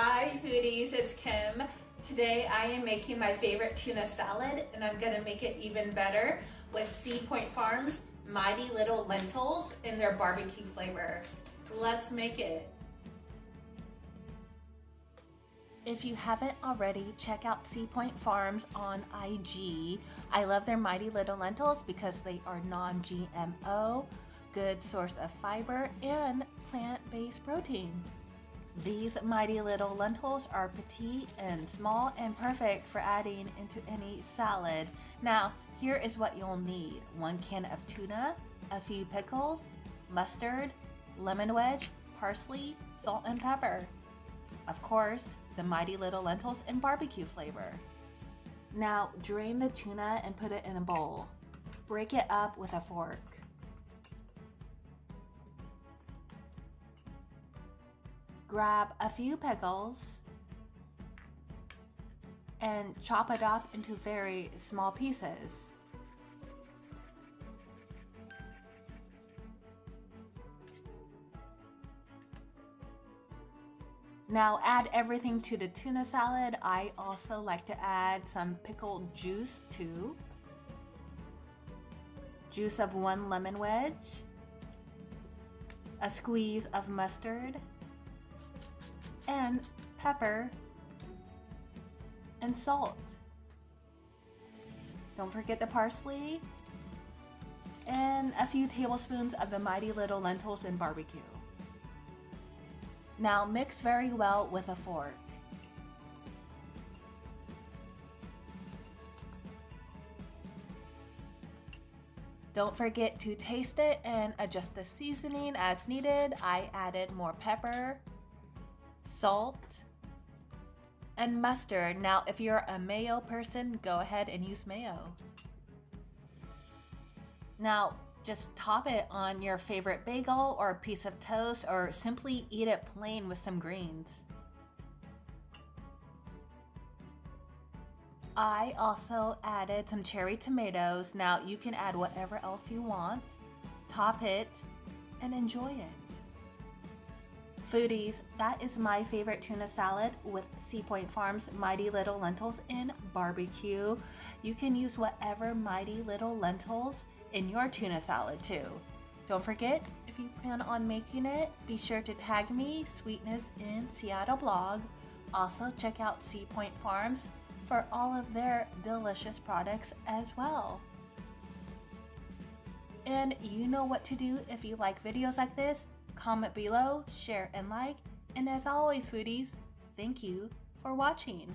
Hi foodies, it's Kim. Today I am making my favorite tuna salad and I'm gonna make it even better with Sea Point Farms Mighty Little Lentils in their barbecue flavor. Let's make it. If you haven't already, check out Sea Point Farms on IG. I love their Mighty Little Lentils because they are non-GMO, good source of fiber, and plant-based protein. These Mighty Little Lentils are petite and small and perfect for adding into any salad. Now, here is what you'll need. 1 can of tuna, a few pickles, mustard, lemon wedge, parsley, salt and pepper. Of course, the Mighty Little Lentils in barbecue flavor. Now, drain the tuna and put it in a bowl. Break it up with a fork. Grab a few pickles and chop it up into very small pieces. Now add everything to the tuna salad. I also like to add some pickled juice too. Juice of 1 lemon wedge, a squeeze of mustard, and pepper and salt. Don't forget the parsley and a few tablespoons of the Mighty Little Lentils in barbecue. Now mix very well with a fork. Don't forget to taste it and adjust the seasoning as needed. I added more pepper, salt, and mustard. Now, if you're a mayo person, go ahead and use mayo. Now, just top it on your favorite bagel or a piece of toast, or simply eat it plain with some greens. I also added some cherry tomatoes. Now, you can add whatever else you want. Top it and enjoy it. Foodies, that is my favorite tuna salad with Sea Point Farms Mighty Little Lentils in barbecue. You can use whatever Mighty Little Lentils in your tuna salad too. Don't forget, if you plan on making it, be sure to tag me, Sweetness in Seattle blog. Also check out Sea Point Farms for all of their delicious products as well. And you know what to do if you like videos like this. Comment below, share and like, and as always foodies, thank you for watching.